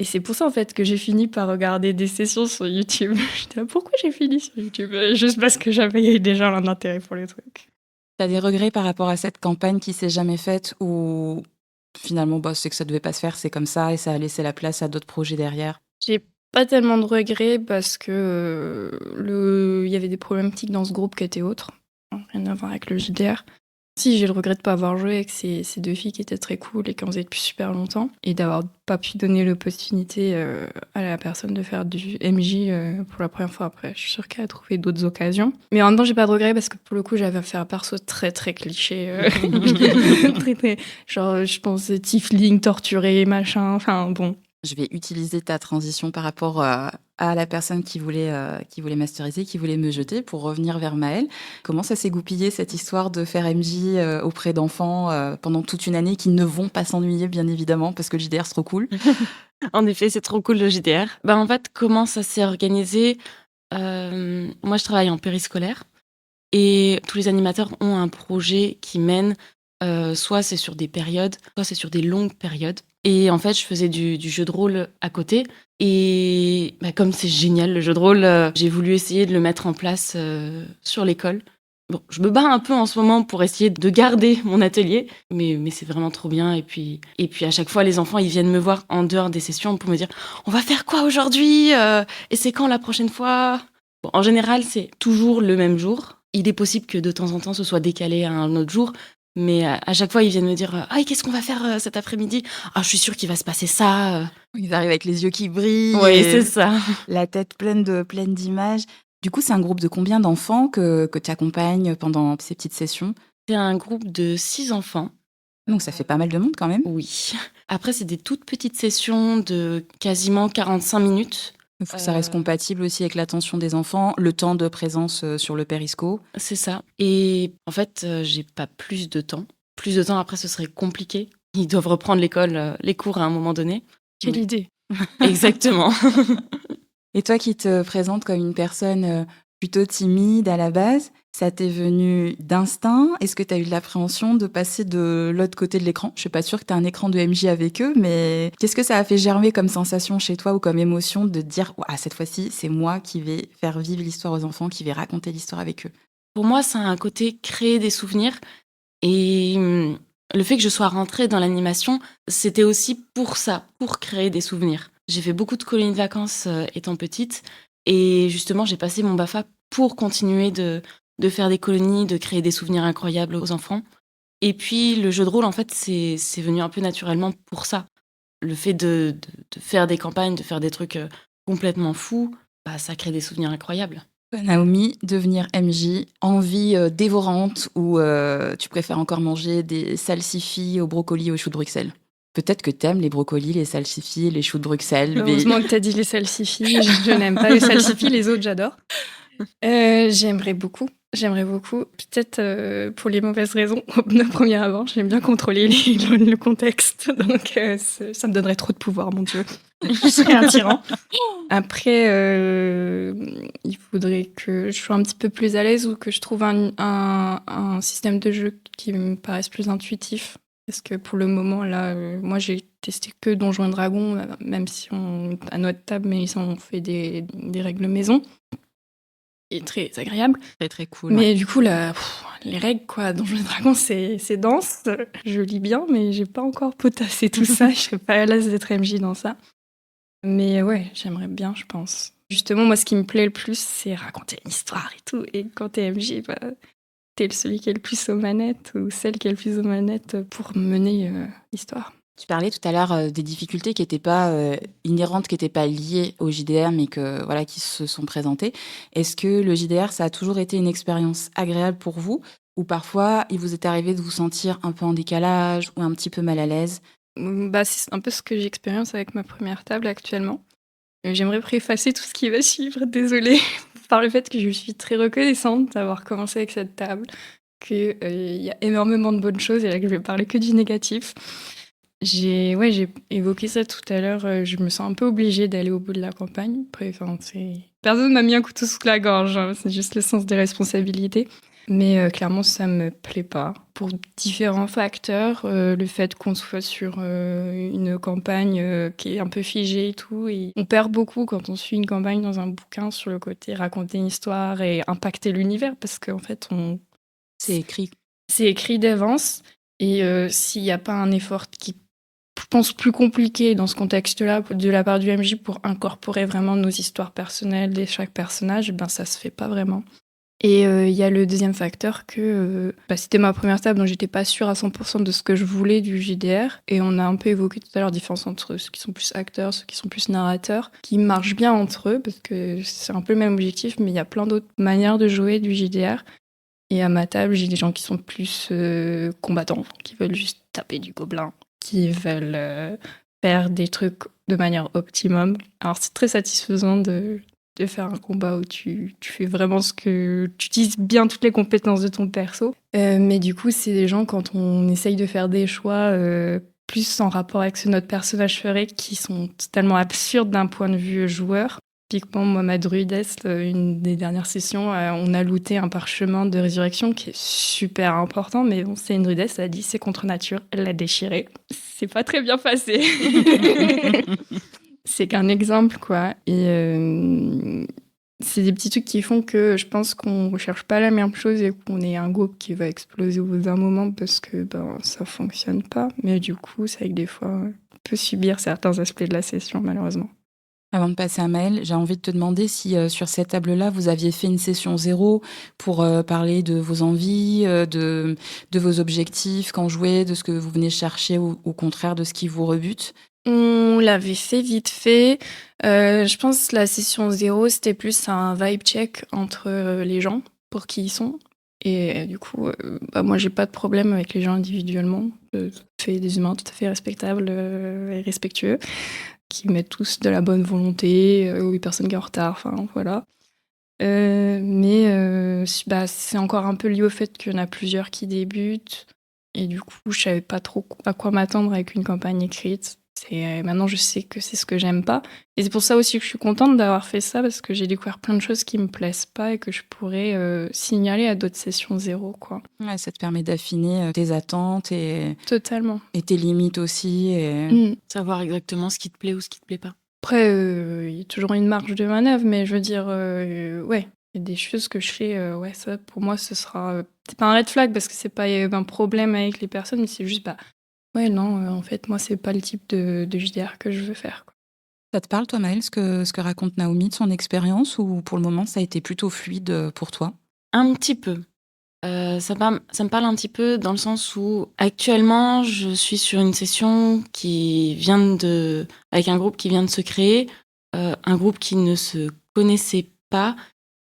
Et c'est pour ça en fait que j'ai fini par regarder des sessions sur YouTube. J'étais là, pourquoi j'ai fini sur YouTube? Juste parce que j'avais déjà un intérêt pour les trucs. T'as des regrets par rapport à cette campagne qui s'est jamais faite ou finalement c'est que ça devait pas se faire, c'est comme ça et ça a laissé la place à d'autres projets derrière? J'ai pas tellement de regrets parce que il y avait des problématiques dans ce groupe qui étaient autres. Rien à voir avec le JDR. Si, j'ai le regret de pas avoir joué avec ces deux filles qui étaient très cool et qui en faisaient depuis super longtemps et d'avoir pas pu donner l'opportunité à la personne de faire du MJ pour la première fois. Après, je suis sûre qu'elle a trouvé d'autres occasions. Mais en même temps, j'ai pas de regret parce que pour le coup, j'avais fait un perso très très cliché. Très, très, genre, je pense tiefling, torturé, machin. Enfin, bon. Je vais utiliser ta transition par rapport à la personne qui voulait masteriser, qui voulait me jeter, pour revenir vers Maëlle. Comment ça s'est goupillé, cette histoire de faire MJ auprès d'enfants pendant toute une année qui ne vont pas s'ennuyer, bien évidemment, parce que le JDR, c'est trop cool. En effet, c'est trop cool le JDR. En fait, comment ça s'est organisé? Moi, je travaille en périscolaire et tous les animateurs ont un projet qui mène, soit c'est sur des périodes, soit c'est sur des longues périodes. Et en fait, je faisais du jeu de rôle à côté. Et comme c'est génial le jeu de rôle, j'ai voulu essayer de le mettre en place sur l'école. Bon, je me bats un peu en ce moment pour essayer de garder mon atelier, mais c'est vraiment trop bien. Et puis à chaque fois, les enfants, ils viennent me voir en dehors des sessions pour me dire « On va faire quoi aujourd'hui et c'est quand la prochaine fois ?» Bon, en général, c'est toujours le même jour. Il est possible que de temps en temps, ce soit décalé à un autre jour. Mais à chaque fois, ils viennent me dire « Ah, qu'est-ce qu'on va faire cet après-midi ? Ah, je suis sûre qu'il va se passer ça. » Ils arrivent avec les yeux qui brillent. Oui, et c'est ça. La tête pleine d'images. Du coup, c'est un groupe de combien d'enfants que tu accompagnes pendant ces petites sessions? C'est un groupe de 6 enfants. Donc, ça fait pas mal de monde quand même. Oui. Après, c'est des toutes petites sessions de quasiment 45 minutes. Il faut que ça reste compatible aussi avec l'attention des enfants, le temps de présence sur le périsco. C'est ça. Et en fait, j'ai pas plus de temps. Plus de temps, après, ce serait compliqué. Ils doivent reprendre l'école, les cours à un moment donné. Quelle idée. Exactement. Et toi qui te présentes comme une personne plutôt timide à la base, ça t'est venu d'instinct? Est-ce que tu as eu de l'appréhension de passer de l'autre côté de l'écran? Je suis pas sûre que tu as un écran de MJ avec eux, mais qu'est-ce que ça a fait germer comme sensation chez toi ou comme émotion de te dire « cette fois-ci, c'est moi qui vais faire vivre l'histoire aux enfants, qui vais raconter l'histoire avec eux ». Pour moi, ça a un côté créer des souvenirs. Et le fait que je sois rentrée dans l'animation, c'était aussi pour ça, pour créer des souvenirs. J'ai fait beaucoup de colonies de vacances étant petite. Et justement, j'ai passé mon BAFA pour continuer de faire des colonies, de créer des souvenirs incroyables aux enfants. Et puis, le jeu de rôle, en fait, c'est venu un peu naturellement pour ça. Le fait de faire des campagnes, de faire des trucs complètement fous, ça crée des souvenirs incroyables. Naomi, devenir MJ, envie dévorante ou tu préfères encore manger des salsifis au brocoli au chou de Bruxelles? Peut-être que t'aimes les brocolis, les salsifis, les choux de Bruxelles. Heureusement que t'as dit les salsifis. Je n'aime pas les salsifis, les autres j'adore. J'aimerais beaucoup. Peut-être pour les mauvaises raisons. De premier abord, j'aime bien contrôler le contexte. Donc ça me donnerait trop de pouvoir, mon Dieu. Je serais un tyran. Après, il faudrait que je sois un petit peu plus à l'aise ou que je trouve un système de jeu qui me paraisse plus intuitif. Parce que pour le moment, là, moi, j'ai testé que Donjons et Dragons, même si à notre table, mais on fait des règles maison. Et très agréable. Très, très cool. Mais ouais. Du coup, les règles, quoi, Donjons et Dragons, c'est dense. Je lis bien, mais j'ai pas encore potassé tout ça. Je serais pas à l'aise d'être MJ dans ça. Mais ouais, j'aimerais bien, je pense. Justement, moi, ce qui me plaît le plus, c'est raconter une histoire et tout. Et quand t'es MJ, bah, t'es celui qui est le plus aux manettes ou celle qui est le plus aux manettes pour mener l'histoire. Tu parlais tout à l'heure des difficultés qui n'étaient pas inhérentes, qui n'étaient pas liées au JDR, mais voilà, qui se sont présentées. Est-ce que le JDR, ça a toujours été une expérience agréable pour vous, ou parfois il vous est arrivé de vous sentir un peu en décalage ou un petit peu mal à l'aise? Bah, c'est un peu ce que j'expérience avec ma première table actuellement. J'aimerais préfacer tout ce qui va suivre, désolée, par le fait que je suis très reconnaissante d'avoir commencé avec cette table, qu'il y a énormément de bonnes choses et là que je vais parler que du négatif. J'ai évoqué ça tout à l'heure, je me sens un peu obligée d'aller au bout de la campagne. Après, enfin, personne m'a mis un couteau sous la gorge, hein, c'est juste le sens des responsabilités. Mais clairement, ça me plaît pas. Pour différents facteurs, le fait qu'on soit sur une campagne qui est un peu figée et tout, et on perd beaucoup quand on suit une campagne dans un bouquin sur le côté raconter une histoire et impacter l'univers, parce qu'en fait, C'est écrit. c'est écrit d'avance. Et s'il n'y a pas un effort qui, je pense, plus compliqué dans ce contexte-là de la part du MJ pour incorporer vraiment nos histoires personnelles de chaque personnage, ben ça se fait pas vraiment. Et il y a le deuxième facteur que c'était ma première table, donc j'étais pas sûre à 100% de ce que je voulais du JDR. Et on a un peu évoqué tout à l'heure la différence entre ceux qui sont plus acteurs, ceux qui sont plus narrateurs, qui marchent bien entre eux, parce que c'est un peu le même objectif, mais il y a plein d'autres manières de jouer du JDR. Et à ma table, j'ai des gens qui sont plus combattants, qui veulent juste taper du gobelin, qui veulent faire des trucs de manière optimum. Alors c'est très satisfaisant de faire un combat où tu fais vraiment ce que... Tu utilises bien toutes les compétences de ton perso. Mais du coup, c'est des gens, quand on essaye de faire des choix plus en rapport avec ce que notre personnage ferait, qui sont totalement absurdes d'un point de vue joueur. Typiquement, moi, ma druidesse, une des dernières sessions, on a looté un parchemin de résurrection qui est super important, mais bon, c'est une druidesse, elle a dit c'est contre nature, elle l'a déchiré. C'est pas très bien passé. C'est qu'un exemple, quoi. Et c'est des petits trucs qui font que je pense qu'on recherche pas la même chose et qu'on est un groupe qui va exploser au bout d'un moment parce que ça fonctionne pas. Mais du coup, c'est vrai que des fois, on peut subir certains aspects de la session, malheureusement. Avant de passer à Maëlle, j'ai envie de te demander si sur cette table-là, vous aviez fait une session 0 pour parler de vos envies, de vos objectifs quand jouez, de ce que vous venez chercher ou au contraire de ce qui vous rebute. On l'avait fait vite fait. Je pense que la session 0, c'était plus un vibe check entre les gens, pour qui ils sont. Et du coup, moi, j'ai pas de problème avec les gens individuellement. C'est des humains tout à fait respectables et respectueux, qui mettent tous de la bonne volonté, oui, personne qui est en retard, enfin voilà. Mais c'est encore un peu lié au fait qu'il y en a plusieurs qui débutent. Et du coup, je savais pas trop à quoi m'attendre avec une campagne écrite. Maintenant, je sais que c'est ce que j'aime pas. Et c'est pour ça aussi que je suis contente d'avoir fait ça, parce que j'ai découvert plein de choses qui me plaisent pas et que je pourrais signaler à d'autres sessions 0, quoi. Ouais, ça te permet d'affiner tes attentes Totalement. et tes limites aussi. Et... Savoir exactement ce qui te plaît ou ce qui te plaît pas. Après, il y a toujours une marge de manœuvre, mais je veux dire, ouais, il y a des choses que je fais, ouais, ça, pour moi, ce sera... c'est pas un red flag, parce que c'est pas un problème avec les personnes, mais c'est juste, ouais, non, en fait, moi, c'est pas le type de JDR que je veux faire, quoi. Ça te parle, toi, Maëlle, ce que raconte Naomi de son expérience, ou pour le moment, ça a été plutôt fluide pour toi? Un petit peu. Ça me parle un petit peu dans le sens où actuellement, je suis sur une session avec un groupe qui vient de se créer, un groupe qui ne se connaissait pas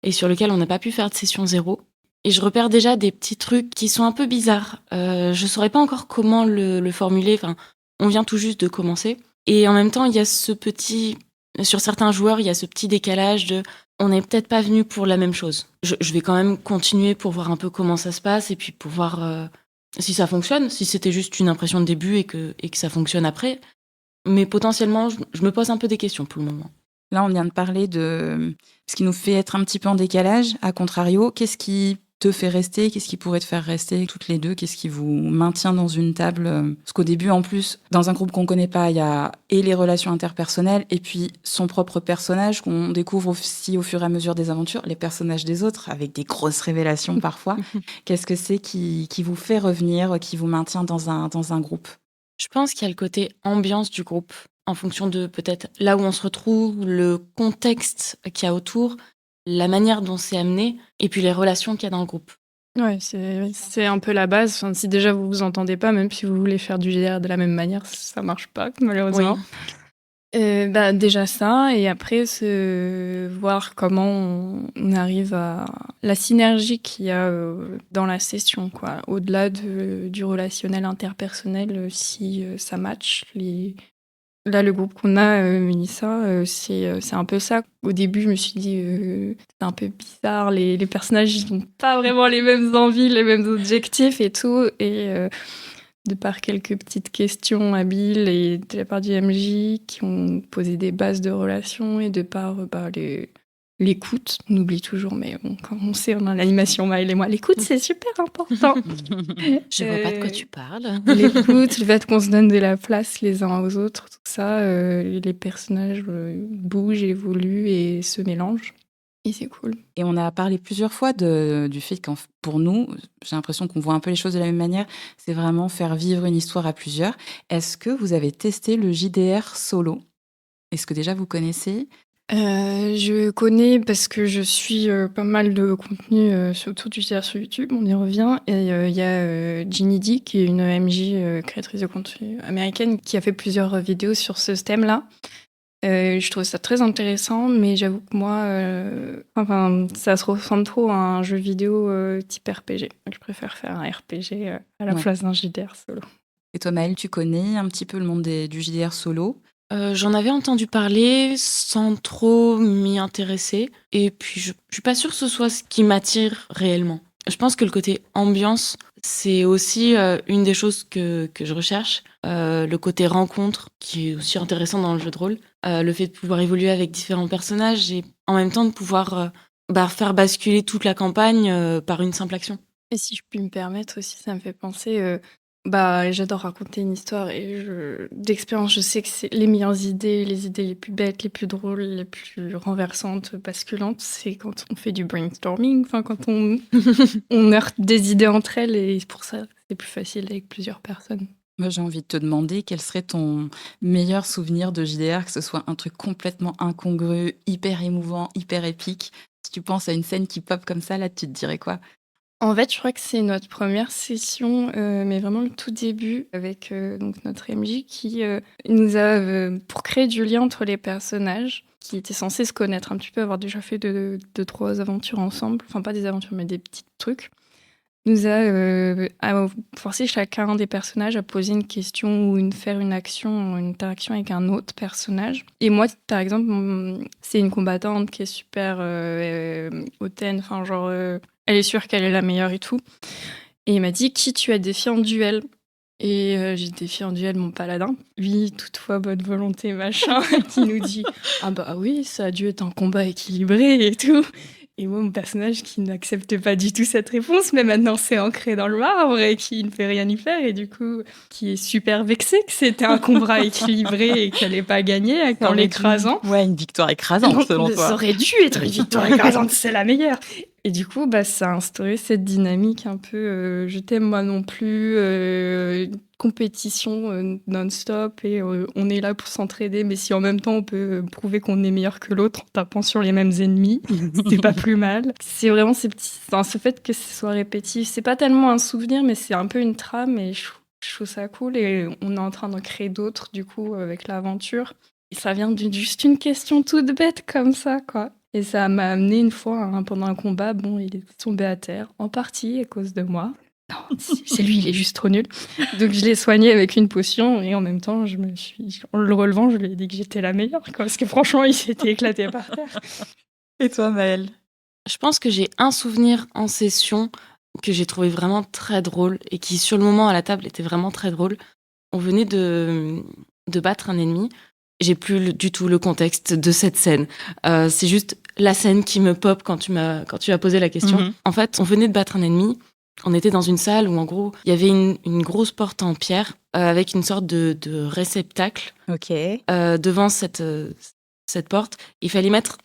et sur lequel on n'a pas pu faire de session 0. Et je repère déjà des petits trucs qui sont un peu bizarres. Je saurais pas encore comment le formuler. Enfin, on vient tout juste de commencer. Et en même temps, il y a sur certains joueurs, il y a ce petit décalage de on n'est peut-être pas venu pour la même chose. Je vais quand même continuer pour voir un peu comment ça se passe et puis pour voir si ça fonctionne, si c'était juste une impression de début et que ça fonctionne après. Mais potentiellement, je me pose un peu des questions pour le moment. Là, on vient de parler de ce qui nous fait être un petit peu en décalage. À contrario, qu'est-ce qui te fait rester? Qu'est-ce qui pourrait te faire rester toutes les deux? Qu'est-ce qui vous maintient dans une table? Parce qu'au début, en plus, dans un groupe qu'on connaît pas, il y a et les relations interpersonnelles et puis son propre personnage qu'on découvre aussi au fur et à mesure des aventures, les personnages des autres, avec des grosses révélations parfois. Qu'est-ce que c'est qui vous fait revenir, qui vous maintient dans un groupe? Je pense qu'il y a le côté ambiance du groupe. en fonction de peut-être là où on se retrouve, le contexte qu'il y a autour, la manière dont c'est amené, et puis les relations qu'il y a dans le groupe. Ouais, c'est un peu la base. Enfin, si déjà vous vous entendez pas, même si vous voulez faire du GDR de la même manière, ça marche pas, malheureusement. Déjà ça, et après voir comment on arrive à la synergie qu'il y a dans la session, quoi. Au-delà du relationnel interpersonnel, si ça match. Là, le groupe qu'on a, Mélissa, c'est un peu ça. Au début, je me suis dit, c'est un peu bizarre, les personnages, ils n'ont pas vraiment les mêmes envies, les mêmes objectifs et tout. Et de par quelques petites questions habiles et de la part du MJ qui ont posé des bases de relations et de par l'écoute, on oublie toujours, mais bon, quand on sait, on a l'animation, Maëlle et moi, l'écoute, c'est super important. Je vois pas de quoi tu parles. L'écoute, le fait qu'on se donne de la place les uns aux autres, tout ça, les personnages bougent, évoluent et se mélangent. Et c'est cool. Et on a parlé plusieurs fois du fait que pour nous, j'ai l'impression qu'on voit un peu les choses de la même manière, c'est vraiment faire vivre une histoire à plusieurs. Est-ce que vous avez testé le JDR solo? Est-ce que déjà vous connaissez? Je connais parce que je suis pas mal de contenu surtout du JDR sur YouTube, on y revient. Et il y a Ginny D, qui est une MJ créatrice de contenu américaine, qui a fait plusieurs vidéos sur ce thème-là. Je trouve ça très intéressant, mais j'avoue que moi, ça se ressemble trop à un jeu vidéo type RPG. Je préfère faire un RPG à la place d'un JDR solo. Et toi, Maëlle, tu connais un petit peu le monde du JDR solo? J'en avais entendu parler sans trop m'y intéresser. Et puis, je suis pas sûre que ce soit ce qui m'attire réellement. Je pense que le côté ambiance, c'est aussi une des choses que je recherche. Le côté rencontre, qui est aussi intéressant dans le jeu de rôle. Le fait de pouvoir évoluer avec différents personnages et en même temps de pouvoir faire basculer toute la campagne par une simple action. Et si je puis me permettre aussi, ça me fait penser... j'adore raconter une histoire et d'expérience, je sais que c'est les meilleures idées, les idées les plus bêtes, les plus drôles, les plus renversantes, basculantes, c'est quand on fait du brainstorming, quand on heurte des idées entre elles, et pour ça, c'est plus facile avec plusieurs personnes. Moi, j'ai envie de te demander quel serait ton meilleur souvenir de JDR, que ce soit un truc complètement incongru, hyper émouvant, hyper épique. Si tu penses à une scène qui pop comme ça, là, tu te dirais quoi? En fait, je crois que c'est notre première session, mais vraiment le tout début, avec donc notre MJ qui nous a, pour créer du lien entre les personnages, qui étaient censés se connaître un petit peu, avoir déjà fait deux, trois aventures ensemble, enfin pas des aventures, mais des petits trucs, nous a forcé chacun des personnages à poser une question ou faire une action, une interaction avec un autre personnage. Et moi, par exemple, c'est une combattante qui est super hautaine, elle est sûre qu'elle est la meilleure et tout. Et il m'a dit, qui tu as défié en duel? Et j'ai défié en duel mon paladin. Lui, toutefois, bonne volonté, machin, qui nous dit, ah bah oui, ça a dû être un combat équilibré et tout. Et moi, mon personnage qui n'accepte pas du tout cette réponse, mais maintenant c'est ancré dans le marbre et qui ne fait rien y faire, et du coup, qui est super vexé que c'était un combat équilibré et qu'elle n'ait pas gagné en l'écrasant. Ouais, une victoire écrasante, selon toi. Ça aurait dû être une victoire écrasante, c'est la meilleure. Et du coup, ça a instauré cette dynamique un peu je t'aime moi non plus, compétition non-stop, et on est là pour s'entraider, mais si en même temps on peut prouver qu'on est meilleur que l'autre en tapant sur les mêmes ennemis, c'est pas plus mal. C'est vraiment ce fait que ce soit répétitif, c'est pas tellement un souvenir, mais c'est un peu une trame, et je trouve ça cool, et on est en train d'en créer d'autres du coup avec l'aventure. Et ça vient d'une juste une question toute bête comme ça, quoi. Et ça m'a amené une fois, pendant un combat, il est tombé à terre, en partie à cause de moi. Non, c'est lui, il est juste trop nul. Donc je l'ai soigné avec une potion, et en même temps, en le relevant, je lui ai dit que j'étais la meilleure, quoi, parce que franchement, il s'était éclaté par terre. Et toi, Maëlle? Je pense que j'ai un souvenir en session que j'ai trouvé vraiment très drôle et qui, sur le moment à la table, était vraiment très drôle. On venait de battre un ennemi. J'ai plus du tout le contexte de cette scène. C'est juste la scène qui me pop quand tu as posé la question. Mm-hmm. En fait, on venait de battre un ennemi. On était dans une salle où, en gros, il y avait une grosse porte en pierre avec une sorte de réceptacle. Ok. Devant cette porte. Il fallait mettre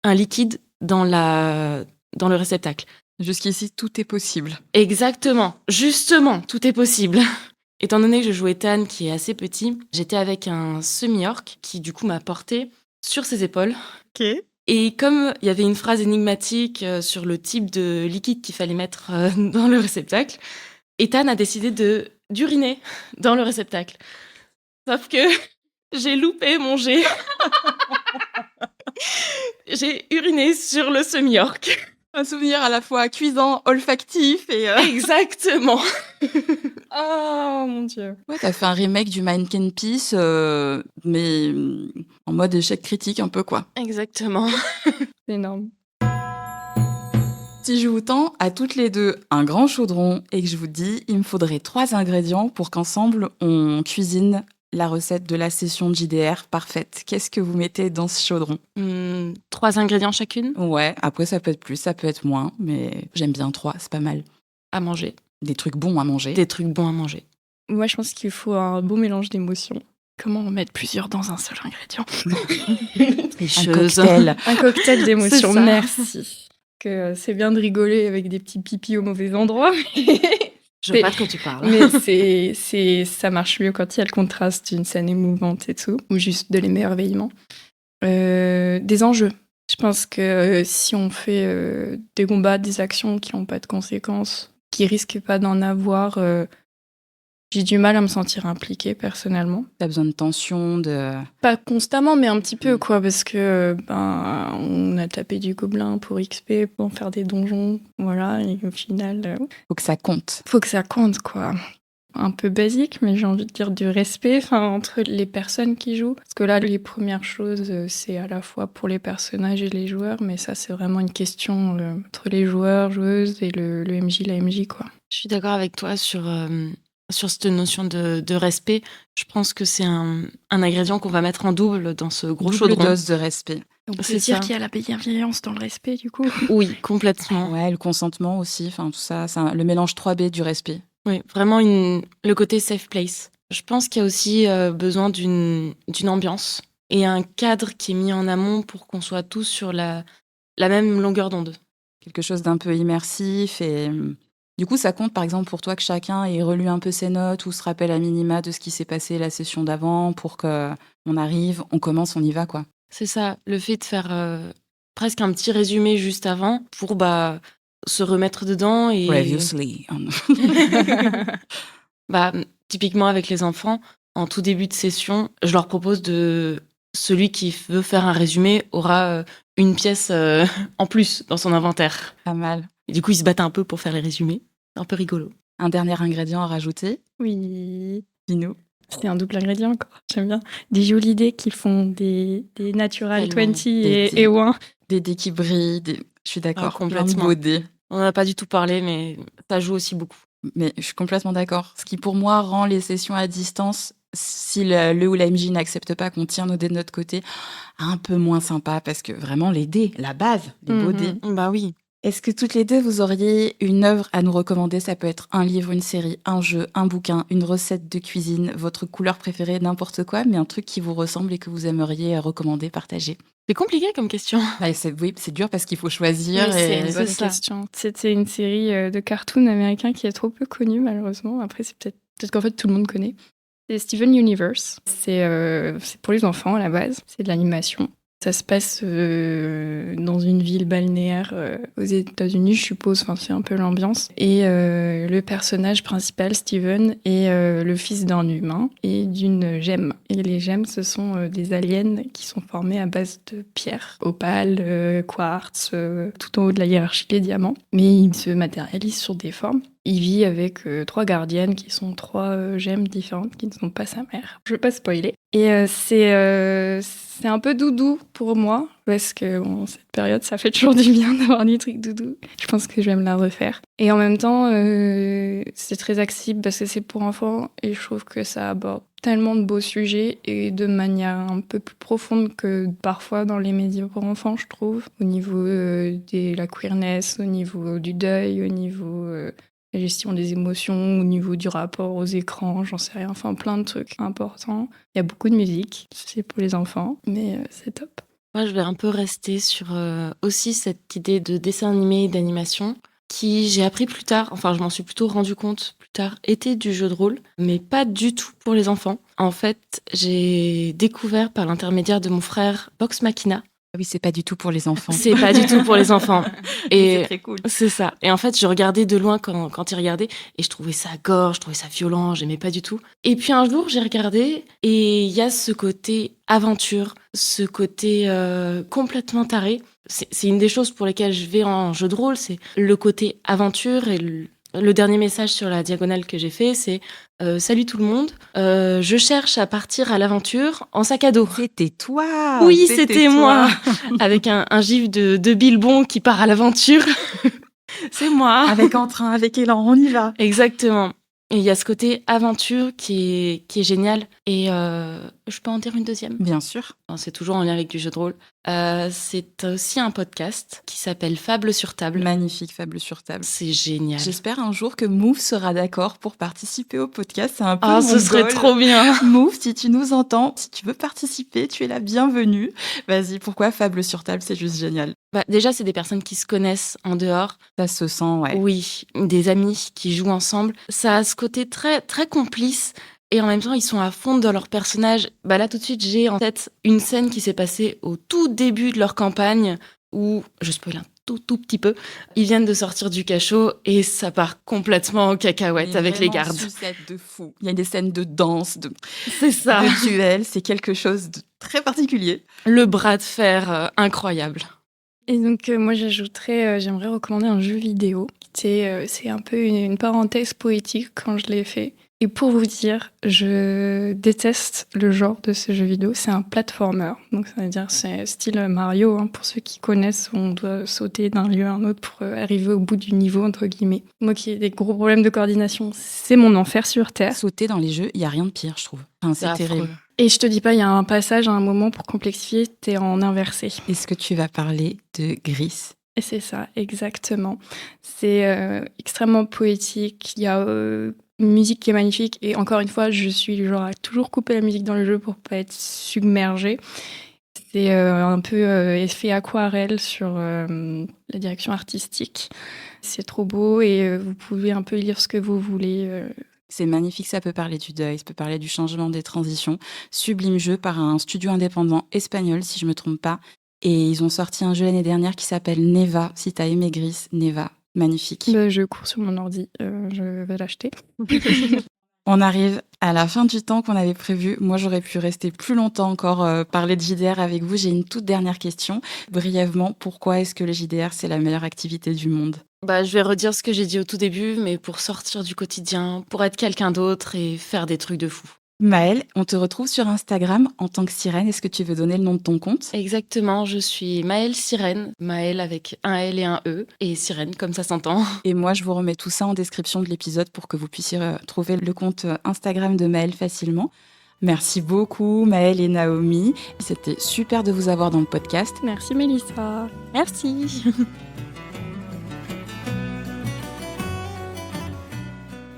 un liquide dans le réceptacle. Jusqu'ici, tout est possible. Exactement. Justement, tout est possible. étant donné que je jouais Ethan, qui est assez petit, j'étais avec un semi-orc qui, du coup, m'a porté sur ses épaules. Ok. Et comme il y avait une phrase énigmatique sur le type de liquide qu'il fallait mettre dans le réceptacle, Ethan a décidé d'uriner dans le réceptacle. Sauf que j'ai loupé mon jet. J'ai uriné sur le semi-orc. Un souvenir à la fois cuisant, olfactif et... Exactement. Oh mon Dieu. Ouais, t'as fait un remake du Mind Can Peace, mais en mode échec critique un peu, quoi. Exactement. C'est énorme. Si je vous tends à toutes les deux un grand chaudron et que je vous dis il me faudrait 3 ingrédients pour qu'ensemble on cuisine la recette de la session de JDR parfaite, qu'est-ce que vous mettez dans ce chaudron? 3 ingrédients chacune Ouais, après ça peut être plus, ça peut être moins, mais j'aime bien 3, c'est pas mal. à manger. Des trucs bons à manger. Des trucs bons à manger. Moi, je pense qu'il faut un bon mélange d'émotions. Comment en mettre plusieurs dans un seul ingrédient? Un cocktail. Un cocktail d'émotions, C'est ça. merci. Que c'est bien de rigoler avec des petits pipis au mauvais endroit, Je vois pas de quoi tu parles. mais ça marche mieux quand il y a le contraste d'une scène émouvante et tout, ou juste de l'émerveillement. Des enjeux. Je pense que si on fait des combats, des actions qui n'ont pas de conséquences, qui risquent pas d'en avoir, j'ai du mal à me sentir impliquée personnellement. T'as besoin de tension, de... Pas constamment, mais un petit peu, quoi, parce que on a tapé du gobelin pour XP, pour faire des donjons, voilà, et au final, Faut que ça compte. faut que ça compte, quoi. Un peu basique, mais j'ai envie de dire du respect entre les personnes qui jouent. Parce que là, les premières choses, c'est à la fois pour les personnages et les joueurs, mais ça, c'est vraiment une question entre les joueurs, joueuses et le MJ, la MJ, quoi. Je suis d'accord avec toi sur cette notion de respect. Je pense que c'est un ingrédient qu'on va mettre en double dans ce gros Double chaudron. dose de respect. On peut C'est dire ça. qu'il y a la bienveillance dans le respect, du coup. Oui, complètement. Ouais, le consentement aussi, enfin tout ça, c'est le mélange 3B du respect. Oui, vraiment le côté safe place. Je pense qu'il y a aussi besoin d'une ambiance et un cadre qui est mis en amont pour qu'on soit tous sur la même longueur d'onde. Quelque chose d'un peu immersif et... Du coup, ça compte par exemple pour toi que chacun ait relu un peu ses notes ou se rappelle à minima de ce qui s'est passé la session d'avant pour qu'on arrive, on commence, on y va, quoi. C'est ça, le fait de faire presque un petit résumé juste avant pour se remettre dedans et Previously. typiquement avec les enfants, en tout début de session, je leur propose celui qui veut faire un résumé aura une pièce en plus dans son inventaire. Pas mal. Et du coup, ils se battent un peu pour faire les résumés. C'est un peu rigolo. Un dernier ingrédient à rajouter, Oui. dis-nous. C'est un double ingrédient encore, j'aime bien. Des jolies dés qui font des natural Tellement. 20 et 1. Des dés qui brillent, je suis d'accord, Ah, plein de complètement. beaux dés. On n'en a pas du tout parlé, mais ça joue aussi beaucoup. Mais je suis complètement d'accord. Ce qui, pour moi, rend les sessions à distance, si le ou la MJ n'accepte pas qu'on tire nos dés de notre côté, un peu moins sympa, parce que vraiment, les dés, la base, les beaux dés. Bah oui. Est-ce que toutes les deux, vous auriez une œuvre à nous recommander? Ça peut être un livre, une série, un jeu, un bouquin, une recette de cuisine, votre couleur préférée, n'importe quoi, mais un truc qui vous ressemble et que vous aimeriez recommander, partager. C'est compliqué comme question. Bah, oui, c'est dur parce qu'il faut choisir. Oui, c'est et... une bonne ça. question. C'était une série de cartoons américains qui est trop peu connue, malheureusement. Après, c'est peut-être qu'en fait, tout le monde connaît. C'est Steven Universe. C'est pour les enfants, à la base. C'est de l'animation. Ça se passe dans une ville balnéaire aux États-Unis, je suppose. Enfin, c'est un peu l'ambiance. Et le personnage principal, Steven, est le fils d'un humain et d'une gemme. Et les gemmes, ce sont des aliens qui sont formés à base de pierres, opales, quartz, tout en haut de la hiérarchie des diamants. Mais ils se matérialisent sur des formes. Il vit avec 3 gardiennes qui sont 3 gemmes différentes qui ne sont pas sa mère. Je ne veux pas spoiler. Et c'est un peu doudou pour moi, parce que cette période, ça fait toujours du bien d'avoir des trucs doudou. Je pense que je vais me la refaire. Et en même temps, c'est très accessible parce que c'est pour enfants et je trouve que ça aborde tellement de beaux sujets et de manière un peu plus profonde que parfois dans les médias pour enfants, je trouve. Au niveau de la queerness, au niveau du deuil, au niveau... la gestion des émotions, au niveau du rapport aux écrans, j'en sais rien, enfin plein de trucs importants. Il y a beaucoup de musique, c'est pour les enfants, mais c'est top. Moi, je vais un peu rester sur aussi cette idée de dessin animé et d'animation qui, j'ai appris plus tard, enfin je m'en suis plutôt rendu compte plus tard, était du jeu de rôle, mais pas du tout pour les enfants. En fait, j'ai découvert par l'intermédiaire de mon frère Vox Machina. Oui, c'est pas du tout pour les enfants. C'est pas du tout pour les enfants. Et c'est très cool. c'est ça. Et en fait, je regardais de loin quand il regardait et je trouvais ça gore, je trouvais ça violent, j'aimais pas du tout. Et puis un jour, j'ai regardé et il y a ce côté aventure, ce côté complètement taré. C'est une des choses pour lesquelles je vais en jeu de rôle, c'est le côté aventure. Et le dernier message sur la diagonale que j'ai fait, c'est salut tout le monde, je cherche à partir à l'aventure en sac à dos. C'était toi. Oui, c'était moi. Avec un gif de Bilbon qui part à l'aventure. C'est moi. Avec entrain, avec élan, on y va. Exactement. Et il y a ce côté aventure qui est génial. Et je peux en dire une deuxième? Bien sûr. C'est toujours en lien avec du jeu de rôle. C'est aussi un podcast qui s'appelle Fables sur table. Magnifique, Fables sur table. C'est génial. J'espère un jour que Move sera d'accord pour participer au podcast. C'est un peu Ah, mon ce serait goal. trop bien. Move, si tu nous entends, si tu veux participer, tu es la bienvenue. Vas-y, pourquoi Fables sur table, c'est juste génial. Déjà, c'est des personnes qui se connaissent en dehors. Ça se sent, ouais. Oui, des amis qui jouent ensemble. Ça a ce côté très, très complice. Et en même temps, ils sont à fond dans leur personnage. Là, tout de suite, j'ai en tête une scène qui s'est passée au tout début de leur campagne où, je spoil un tout petit peu, ils viennent de sortir du cachot et ça part complètement en cacahuète avec les gardes. Sucette de fou. Il y a des scènes de danse, C'est ça. de duel. C'est quelque chose de très particulier. Le bras de fer incroyable. Et donc, moi, j'ajouterais, j'aimerais recommander un jeu vidéo. C'est un peu une parenthèse poétique quand je l'ai fait. Et pour vous dire, je déteste le genre de ce jeu vidéo. C'est un platformer. Donc, ça veut dire, c'est style Mario. Pour ceux qui connaissent, on doit sauter d'un lieu à un autre pour arriver au bout du niveau, entre guillemets. Moi qui ai des gros problèmes de coordination, c'est mon enfer sur Terre. Sauter dans les jeux, il n'y a rien de pire, je trouve. Enfin, c'est terrible. affreux. Et je te dis pas, il y a un passage à un moment pour complexifier, t'es en inversé. Est-ce que tu vas parler de Gris? Et c'est ça, exactement. C'est extrêmement poétique. Il y a une musique qui est magnifique. Et encore une fois, je suis le genre à toujours couper la musique dans le jeu pour pas être submergée. C'est un peu effet aquarelle sur la direction artistique. C'est trop beau et vous pouvez un peu lire ce que vous voulez. C'est magnifique, ça peut parler du deuil, ça peut parler du changement des transitions. Sublime jeu par un studio indépendant espagnol, si je me trompe pas. Et ils ont sorti un jeu l'année dernière qui s'appelle Neva. Si t'as aimé Gris, Neva, magnifique. Je cours sur mon ordi, je vais l'acheter. On arrive à la fin du temps qu'on avait prévu. Moi, j'aurais pu rester plus longtemps encore parler de JDR avec vous. J'ai une toute dernière question. Brièvement, pourquoi est-ce que le JDR, c'est la meilleure activité du monde ? Je vais redire ce que j'ai dit au tout début, mais pour sortir du quotidien, pour être quelqu'un d'autre et faire des trucs de fou. Maëlle, on te retrouve sur Instagram en tant que sirène. Est-ce que tu veux donner le nom de ton compte ? Exactement, je suis Maëlle Sirène, Maëlle avec un L et un E, et Sirène comme ça s'entend. Et moi, je vous remets tout ça en description de l'épisode pour que vous puissiez trouver le compte Instagram de Maëlle facilement. Merci beaucoup Maëlle et Naomi. C'était super de vous avoir dans le podcast. Merci Mélissa. Merci.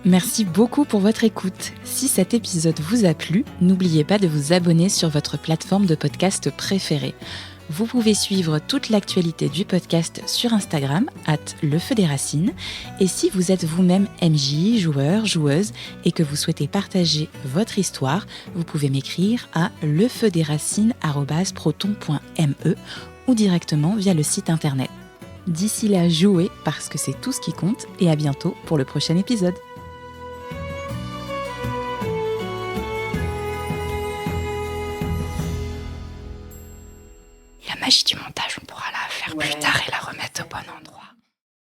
Merci beaucoup pour votre écoute. Si cet épisode vous a plu, n'oubliez pas de vous abonner sur votre plateforme de podcast préférée. Vous pouvez suivre toute l'actualité du podcast sur Instagram, @lefeudesracines. Et si vous êtes vous-même MJ, joueur, joueuse, et que vous souhaitez partager votre histoire, vous pouvez m'écrire à lefeudesracines@proton.me ou directement via le site internet. D'ici là, jouez parce que c'est tout ce qui compte et à bientôt pour le prochain épisode.